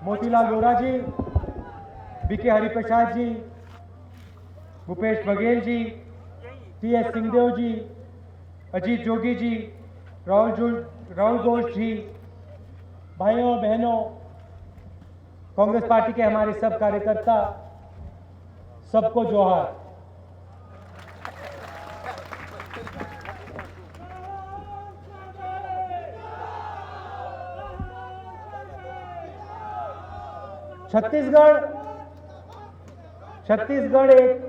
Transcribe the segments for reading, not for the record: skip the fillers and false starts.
मोतीलाल वोरा जी, BK Hariprasad जी, Bhupesh Baghel ji, TS Singhdeo जी, अजीत जोगी जी, राहुल घोष जी, भाइयों और बहनों, कांग्रेस पार्टी के हमारे सब कार्यकर्ता, सबको जोहार। छत्तीसगढ़ एक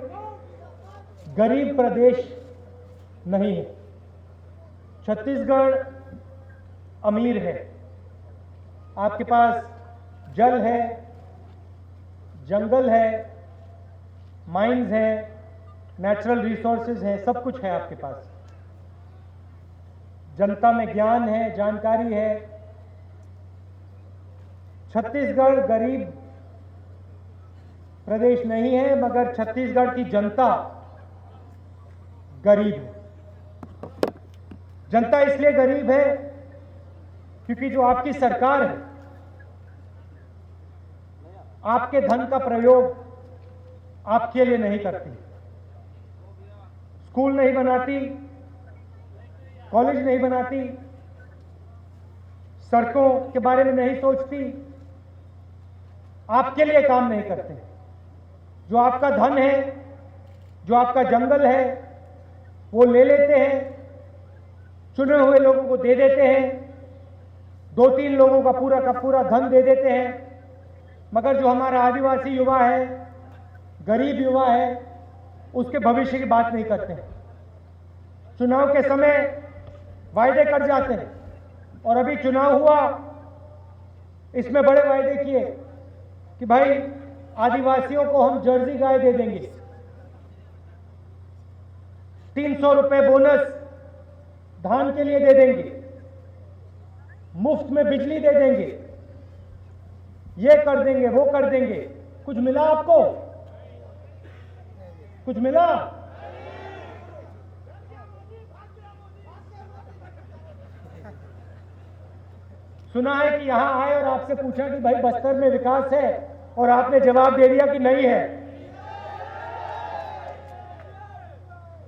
गरीब प्रदेश नहीं है। छत्तीसगढ़ अमीर है। आपके पास जल है, जंगल है, माइंस है, नेचुरल रिसोर्सेज हैं, सब कुछ है आपके पास। जनता में ज्ञान है, जानकारी है। छत्तीसगढ़ गरीब प्रदेश नहीं है, मगर छत्तीसगढ़ की जनता गरीब है। जनता इसलिए गरीब है क्योंकि जो आपकी सरकार है, आपके धन का प्रयोग आपके लिए नहीं करती। स्कूल नहीं बनाती, कॉलेज नहीं बनाती, सड़कों के बारे में नहीं सोचती, आपके लिए काम नहीं करते। जो आपका धन है, जो आपका जंगल है, वो ले लेते हैं, चुने हुए लोगों को दे देते हैं, 2-3 लोगों का पूरा धन दे देते हैं, मगर जो हमारा आदिवासी युवा है, गरीब युवा है, उसके भविष्य की बात नहीं करते हैं। चुनाव के समय वायदे कर जाते हैं, और अभी चुनाव हुआ, इसमें बड़े वायदे किए कि भाई आदिवासियों को हम जर्सी गाय दे देंगे, 300 रुपए बोनस धान के लिए दे देंगे, मुफ्त में बिजली दे देंगे, ये कर देंगे, वो कर देंगे। कुछ मिला आपको? कुछ मिला? सुना है कि यहां आए और आपसे पूछा कि भाई बस्तर में विकास है, और आपने जवाब दे दिया कि नहीं है।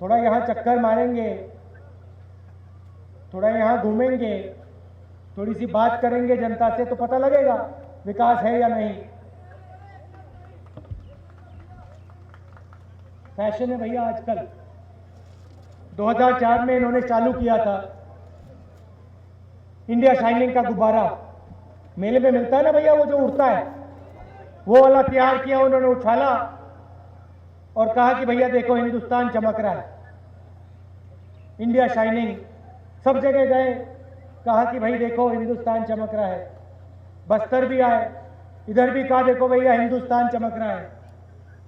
थोड़ा यहां चक्कर मारेंगे, थोड़ा यहां घूमेंगे, थोड़ी सी बात करेंगे जनता से, तो पता लगेगा विकास है या नहीं। फैशन है भैया आजकल। 2004 में इन्होंने चालू किया था इंडिया शाइनिंग का गुब्बारा, मेले में मिलता है ना भैया, वो जो उड़ता है, वो वाला तैयार किया उन्होंने, उछाला और कहा कि भैया देखो हिंदुस्तान चमक रहा है, इंडिया शाइनिंग। सब जगह गए, कहा कि भाई देखो हिंदुस्तान चमक रहा है। बस्तर भी आए, इधर भी कहा देखो भैया हिंदुस्तान चमक रहा है।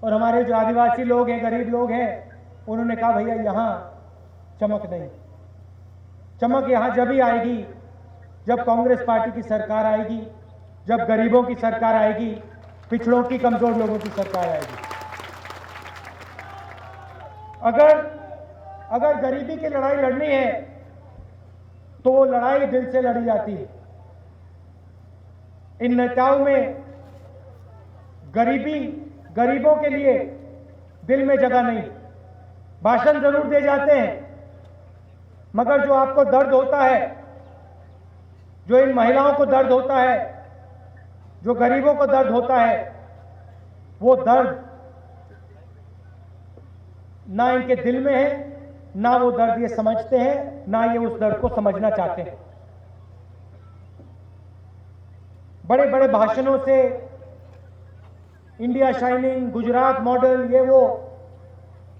और हमारे जो आदिवासी लोग हैं, गरीब लोग हैं, उन्होंने कहा भैया यहां चमक नहीं। चमक यहां जब ही आएगी जब कांग्रेस पार्टी की सरकार आएगी, जब गरीबों की सरकार आएगी, पिछड़ों की, कमजोर लोगों की सरकार आएगी। अगर गरीबी की लड़ाई लड़नी है तो वो लड़ाई दिल से लड़ी जाती है। इन नेताओं में गरीबों के लिए दिल में जगह नहीं। भाषण जरूर दे जाते हैं, मगर जो आपको दर्द होता है, जो इन महिलाओं को दर्द होता है, जो गरीबों को दर्द होता है, वो दर्द ना इनके दिल में है, ना वो दर्द ये समझते हैं, ना ये उस दर्द को समझना चाहते हैं। बड़े बड़े भाषणों से इंडिया शाइनिंग, गुजरात मॉडल, ये वो,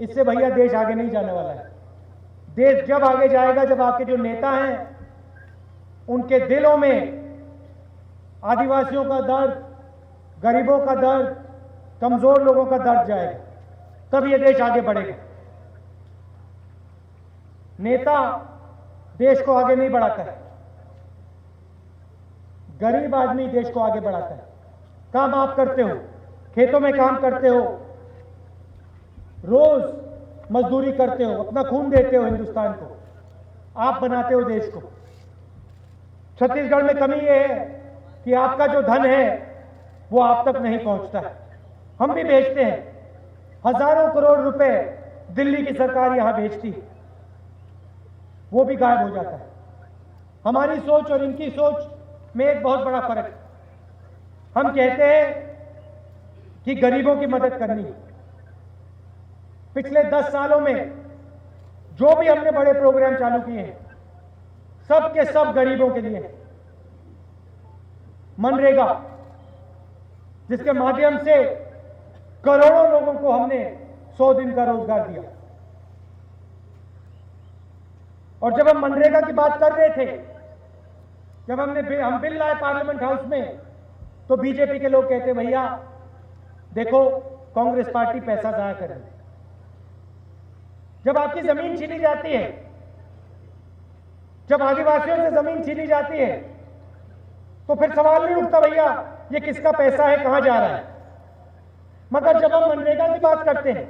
इससे भैया देश आगे नहीं जाने वाला है। देश जब आगे जाएगा जब आपके जो नेता हैं उनके दिलों में आदिवासियों का दर्द, गरीबों का दर्द, कमजोर लोगों का दर्द जाएगा, तब ये देश आगे बढ़ेगा। नेता देश को आगे नहीं बढ़ाता है, गरीब आदमी देश को आगे बढ़ाता है। काम आप करते हो, खेतों में काम करते हो, रोज मजदूरी करते हो, अपना खून देते हो हिंदुस्तान को, आप बनाते हो देश को। छत्तीसगढ़ में कमी यह है कि आपका जो धन है वो आप तक नहीं पहुंचता है। हम भी भेजते हैं, हजारों करोड़ रुपए दिल्ली की सरकार यहां भेजती है, वो भी गायब हो जाता है। हमारी सोच और इनकी सोच में एक बहुत बड़ा फर्क है। हम कहते हैं कि गरीबों की मदद करनी है। पिछले 10 सालों में जो भी हमने बड़े प्रोग्राम चालू किए हैं, सब के सब गरीबों के लिए हैं। मनरेगा, जिसके माध्यम से करोड़ों लोगों को हमने 100 दिन का रोजगार दिया। और जब हम मनरेगा की बात कर रहे थे, जब हम बिल लाए पार्लियामेंट हाउस में, तो बीजेपी के लोग कहते भैया देखो कांग्रेस पार्टी पैसा जाया कर रही है। जब आपकी जमीन छीनी जाती है, जब आदिवासियों से जमीन छीनी जाती है, तो फिर सवाल नहीं उठता भैया ये किसका पैसा है, कहां जा रहा है। मगर जब हम मनरेगा की बात करते हैं,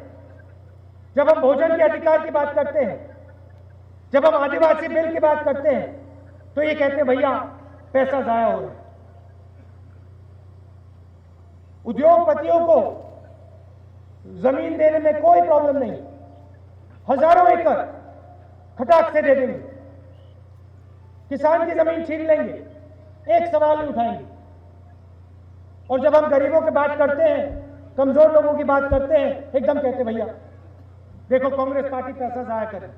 जब हम भोजन के अधिकार की बात करते हैं, जब हम आदिवासी बिल की बात करते हैं, तो ये कहते हैं भैया पैसा जाया हो रहा है। उद्योगपतियों को जमीन देने में कोई प्रॉब्लम नहीं, हजारों एकड़ खटाक से दे देंगे, किसान की जमीन छीन लेंगे, एक सवाल नहीं उठाएंगे। और जब हम गरीबों की बात करते हैं, कमजोर लोगों की बात करते हैं, एकदम कहते भैया देखो कांग्रेस पार्टी पैसा जाया करे।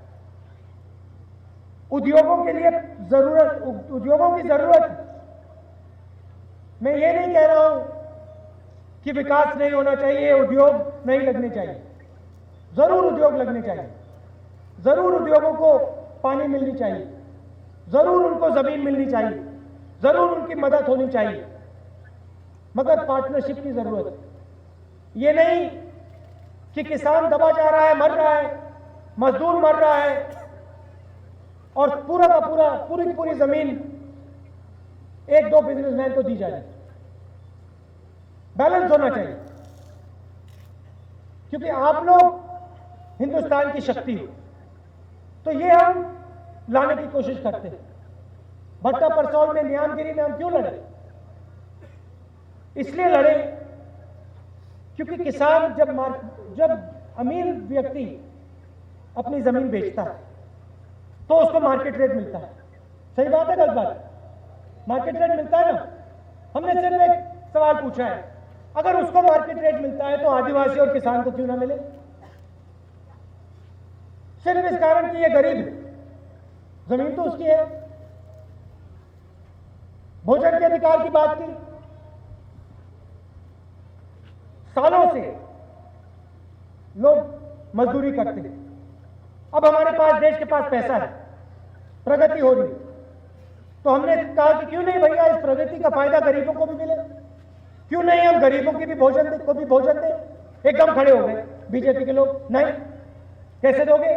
उद्योगों के लिए जरूरत, उद्योगों की जरूरत, मैं ये नहीं कह रहा हूं कि विकास नहीं होना चाहिए, उद्योग नहीं लगने चाहिए। जरूर उद्योग लगने चाहिए, जरूर उद्योगों को पानी मिलनी चाहिए, जरूर उनको जमीन मिलनी चाहिए, जरूर उनकी मदद होनी चाहिए, मगर पार्टनरशिप की जरूरत है। ये नहीं कि किसान दबा जा रहा है, मर रहा है, मजदूर मर रहा है और पूरा का पूरा पूरी जमीन एक दो बिजनेसमैन को दी जाए। बैलेंस होना चाहिए, क्योंकि आप लोग हिंदुस्तान की शक्ति हो, तो ये हम लाने की कोशिश करते हैं। भट्टा परसौल में, नियामगिरी में हम क्यों लड़े? इसलिए लड़े क्योंकि किसान जब अमीर व्यक्ति अपनी जमीन बेचता है तो उसको मार्केट रेट मिलता है। सही बात है, गलत बात? मार्केट रेट मिलता है ना। हमने सिर्फ एक सवाल पूछा है, अगर उसको मार्केट रेट मिलता है तो आदिवासी और किसान को क्यों ना मिले? सिर्फ इस कारण कि ये गरीब है, जमीन तो उसकी है। भोजन के अधिकार की बात की, सालों से लोग मजदूरी करते हैं। अब हमारे पास, देश के पास पैसा है, प्रगति हो रही, तो हमने कहा कि क्यों नहीं भैया इस प्रगति का फायदा गरीबों को भी मिले, क्यों नहीं हम गरीबों की भी भोजन दें। एकदम खड़े हो गए बीजेपी के लोग, नहीं कैसे दोगे?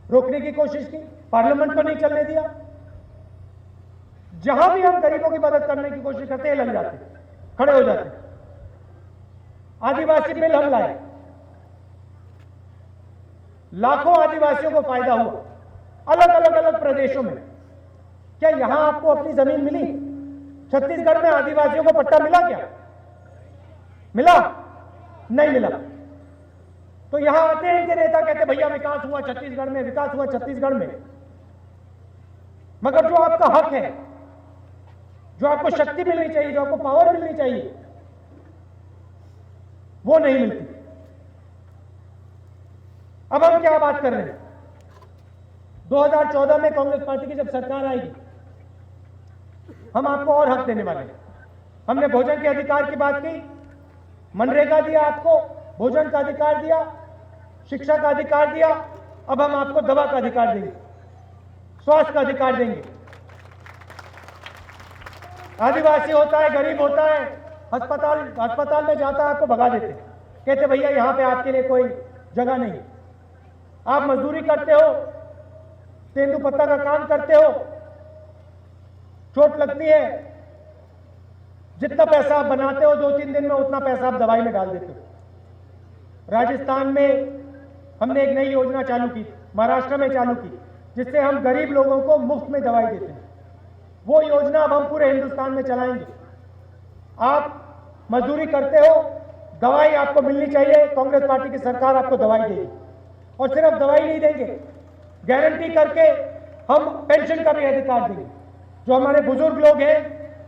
रोकने की कोशिश की, पार्लियामेंट को नहीं चलने दिया। जहां भी हम गरीबों की मदद करने की कोशिश करते हैं, लग जाते, खड़े हो जाते। आदिवासी बिल हम लाए, लाखों आदिवासियों को फायदा हुआ, अलग अलग प्रदेशों में। क्या यहां आपको अपनी जमीन मिली? छत्तीसगढ़ में आदिवासियों को पट्टा मिला क्या? मिला? नहीं मिला। तो यहां आते हैं इनके नेता, कहते भैया विकास हुआ छत्तीसगढ़ में, विकास हुआ छत्तीसगढ़ में। मगर जो आपका हक है, जो आपको शक्ति मिलनी चाहिए, जो आपको पावर मिलनी चाहिए, वो नहीं मिलती। अब हम क्या बात कर रहे हैं? 2014 में कांग्रेस पार्टी की जब सरकार आएगी, हम आपको और हक देने वाले हैं। हमने भोजन के अधिकार की बात की, मनरेगा दिया आपको, भोजन का अधिकार दिया, शिक्षा का अधिकार दिया। अब हम आपको दवा का अधिकार देंगे, स्वास्थ्य का अधिकार देंगे। आदिवासी होता है, गरीब होता है, अस्पताल में जाता है, आपको भगा देते, कहते भैया यहां पे आपके लिए कोई जगह नहीं। आप मजदूरी करते हो, तेंदुपत्ता का काम करते हो, चोट लगती है, जितना पैसा आप बनाते हो 2-3 दिन में, उतना पैसा आप दवाई में डाल देते हो। राजस्थान में हमने एक नई योजना चालू की, महाराष्ट्र में चालू की, जिससे हम गरीब लोगों को मुफ्त में दवाई देते हैं। वो योजना अब हम पूरे हिंदुस्तान में चलाएंगे। आप मजदूरी करते हो, दवाई आपको मिलनी चाहिए, कांग्रेस पार्टी की सरकार आपको दवाई देगी। और सिर्फ दवाई नहीं देंगे, गारंटी करके हम पेंशन का भी अधिकार देंगे। जो हमारे बुजुर्ग लोग हैं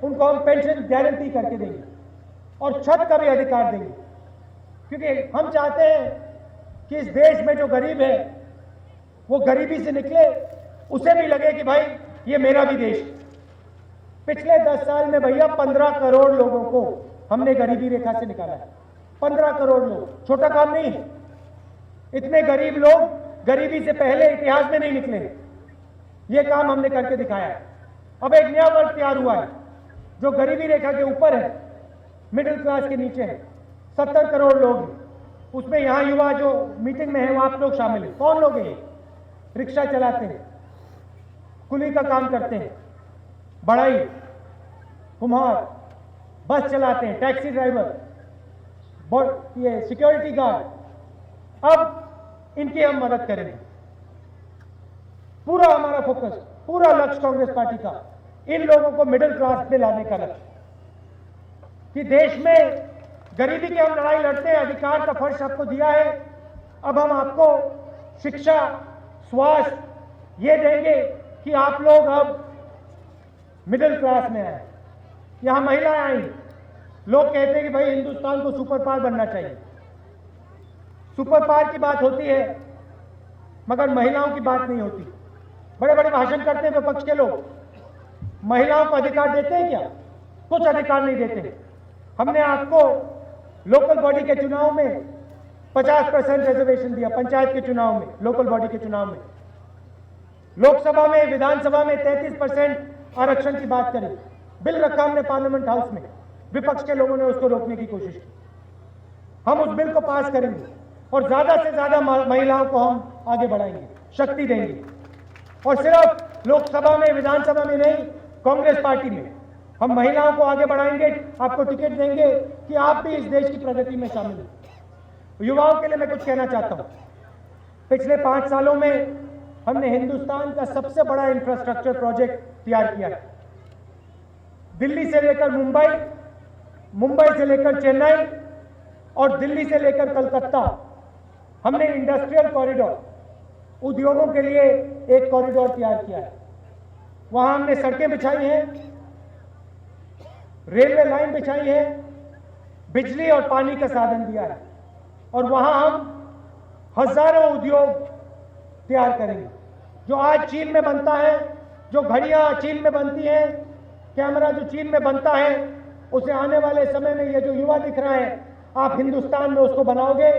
उनको हम पेंशन गारंटी करके देंगे और छत का भी अधिकार देंगे, क्योंकि हम चाहते हैं कि इस देश में जो गरीब है वो गरीबी से निकले, उसे भी लगे कि भाई ये मेरा भी देश। पिछले 10 साल में भैया 15 करोड़ लोगों को हमने गरीबी रेखा से निकाला है। 15 करोड़ लोग, छोटा काम नहीं है। इतने गरीब लोग गरीबी से पहले इतिहास में नहीं निकले। ये काम हमने करके दिखाया है। अब एक नया वर्ग तैयार हुआ है जो गरीबी रेखा के ऊपर है, मिडिल क्लास के नीचे है। 70 करोड़ लोग हैं। उसमें यहाँ युवा जो मीटिंग में है वो आप लोग शामिल हैं। कौन लोग हैं? रिक्शा चलाते हैं, कुली का काम करते हैं, बढ़ई, कुम्हार, बस चलाते हैं, टैक्सी ड्राइवर, ये सिक्योरिटी गार्ड। अब इनकी हम मदद करेंगे। पूरा हमारा फोकस, पूरा लक्ष्य कांग्रेस पार्टी का इन लोगों को मिडिल क्लास में लाने का लक्ष्य, कि देश में गरीबी की हम लड़ाई लड़ते हैं, अधिकार का फर्श आपको दिया है। अब हम आपको शिक्षा, स्वास्थ्य ये देंगे कि आप लोग अब मिडिल क्लास में आए। यहां महिलाएं आई, लोग कहते हैं कि भाई हिंदुस्तान को सुपर पावर बनना चाहिए। सुपर पावर की बात होती है मगर महिलाओं की बात नहीं होती। बड़े बड़े भाषण करते हैं विपक्ष के लोग, महिलाओं को अधिकार देते हैं क्या? कुछ अधिकार नहीं देते। हमने आपको लोकल बॉडी के चुनाव में 50% रिजर्वेशन दिया, पंचायत के चुनाव में, लोकल बॉडी के चुनाव में। लोकसभा में, विधानसभा में 33% आरक्षण की बात करी, बिल रखा हमने पार्लियामेंट हाउस में, विपक्ष के लोगों ने उसको रोकने की कोशिश की। हम उस बिल को पास करेंगे और ज्यादा से ज्यादा महिलाओं को हम आगे बढ़ाएंगे, शक्ति देंगे। और सिर्फ लोकसभा में, विधानसभा में नहीं, कांग्रेस पार्टी में हम महिलाओं को आगे बढ़ाएंगे, आपको टिकट देंगे कि आप भी इस देश की प्रगति में शामिल हो। युवाओं के लिए मैं कुछ कहना चाहता हूं। पिछले 5 सालों में हमने हिंदुस्तान का सबसे बड़ा इंफ्रास्ट्रक्चर प्रोजेक्ट तैयार किया है। दिल्ली से लेकर मुंबई, मुंबई से लेकर चेन्नई और दिल्ली से लेकर कलकत्ता हमने इंडस्ट्रियल कॉरिडोर, उद्योगों के लिए एक कॉरिडोर तैयार किया है। वहां हमने सड़कें बिछाई हैं, रेलवे लाइन बिछाई है, बिजली और पानी का साधन दिया है और वहां हम हजारों उद्योग तैयार करेंगे। जो आज चीन में बनता है, जो घड़ियां चीन में बनती हैं, कैमरा जो चीन में बनता है, उसे आने वाले समय में ये जो युवा दिख रहा है, आप हिंदुस्तान में उसको बनाओगे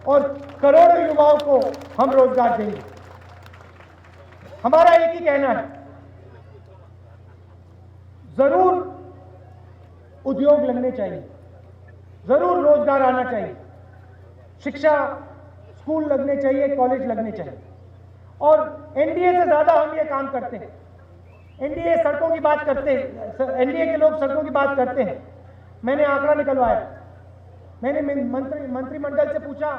और करोड़ों युवाओं को हम रोजगार देंगे। हमारा एक ही कहना है, जरूर उद्योग लगने चाहिए, जरूर रोजगार आना चाहिए, शिक्षा, स्कूल लगने चाहिए, कॉलेज लगने चाहिए। और एनडीए से ज्यादा हम ये काम करते हैं। एनडीए सड़कों की बात करते हैं, एनडीए के लोग सड़कों की बात करते हैं। मैंने आंकड़ा निकलवाया, मैंने मंत्रिमंडल से पूछा,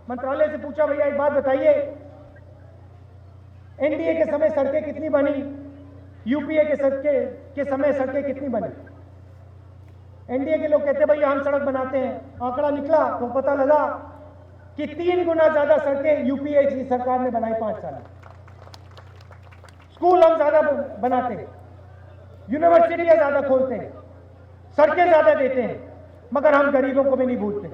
मंत्रालय से पूछा, भैया एक बात बताइए, एनडीए के समय सड़कें कितनी बनी, यूपीए के समय सड़कें कितनी बनी? एनडीए के लोग कहते भैया हम सड़क बनाते हैं। आंकड़ा निकला तो पता लगा कि 3 गुना ज्यादा सड़कें यूपीए की सरकार ने बनाई 5 साल में। स्कूल हम ज्यादा बनाते हैं, यूनिवर्सिटियां ज्यादा खोलते हैं, सड़कें ज्यादा देते हैं, मगर हम गरीबों को भी नहीं भूलते।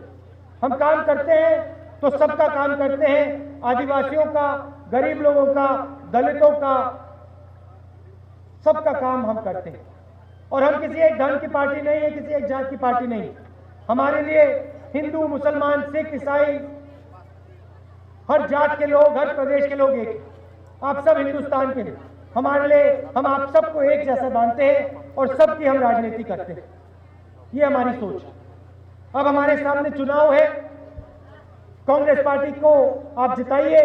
हम काम करते हैं तो सबका काम करते हैं, आदिवासियों का, गरीब लोगों का, दलितों का, सबका काम हम करते हैं। और हम किसी एक धर्म की पार्टी नहीं है, किसी एक जात की पार्टी नहीं। हमारे लिए हिंदू, मुसलमान, सिख, ईसाई, हर जात के लोग, हर प्रदेश के लोग एक, आप सब हिंदुस्तान के लिए। हमारे लिए, हम आप सबको एक जैसा मानते हैं और सबकी हम राजनीति करते हैं। ये हमारी सोच है। अब हमारे सामने चुनाव है, कांग्रेस पार्टी को आप जिताइए।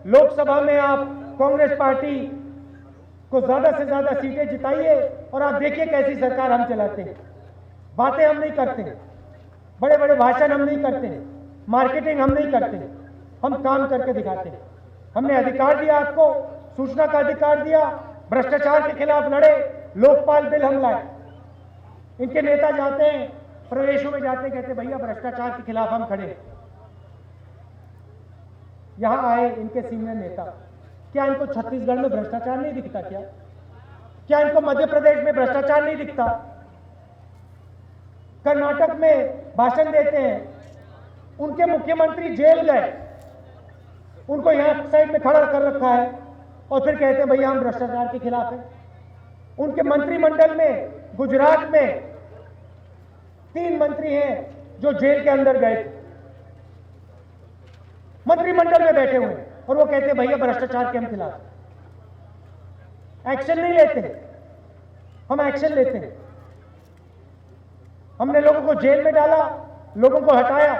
लोकसभा में आप कांग्रेस पार्टी को ज्यादा से ज्यादा सीटें जिताइए और आप देखिए कैसी सरकार हम चलाते हैं। बातें हम नहीं करते हैं, बड़े बड़े भाषण हम नहीं करते हैं, मार्केटिंग हम नहीं करते हैं, हम काम करके दिखाते हैं। हमने अधिकार दिया आपको, सूचना का अधिकार दिया, भ्रष्टाचार के खिलाफ लड़े, लोकपाल बिल हम लाए, इनके नेता जाते हैं प्रदेशों में, जाते कहते भैया भ्रष्टाचार के खिलाफ हम खड़े हैं। यहां आए इनके सीनियर नेता, क्या इनको छत्तीसगढ़ में भ्रष्टाचार नहीं दिखता? क्या इनको मध्य प्रदेश में भ्रष्टाचार नहीं दिखता? कर्नाटक में भाषण देते हैं, उनके मुख्यमंत्री जेल गए, उनको यहां साइड में खड़ा कर रखा है और फिर कहते हैं भैया हम भ्रष्टाचार के खिलाफ हैं। उनके मंत्रिमंडल में गुजरात में 3 मंत्री हैं जो जेल के अंदर गए थे, मंत्रिमंडल में बैठे हुए, और वो कहते हैं भैया भ्रष्टाचार के हम खिलाफ। एक्शन नहीं लेते, हम एक्शन लेते हैं। हमने लोगों को जेल में डाला, लोगों को हटाया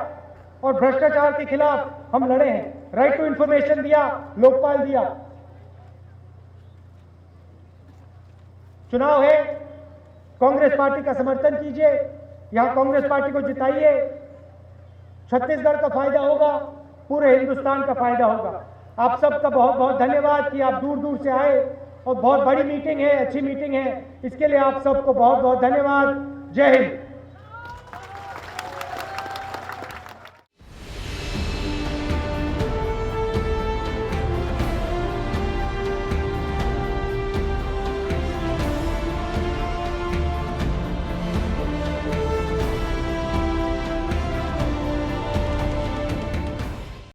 और भ्रष्टाचार के खिलाफ हम लड़े हैं। राइट टू इंफॉर्मेशन दिया, लोकपाल दिया। चुनाव है, कांग्रेस पार्टी का समर्थन कीजिए, यहां कांग्रेस पार्टी को जिताइए। छत्तीसगढ़ का फायदा होगा, पूरे हिंदुस्तान का फायदा होगा। आप सबका बहुत बहुत धन्यवाद कि आप दूर दूर से आए और बहुत बड़ी मीटिंग है, अच्छी मीटिंग है, इसके लिए आप सबको बहुत बहुत धन्यवाद। जय हिंद।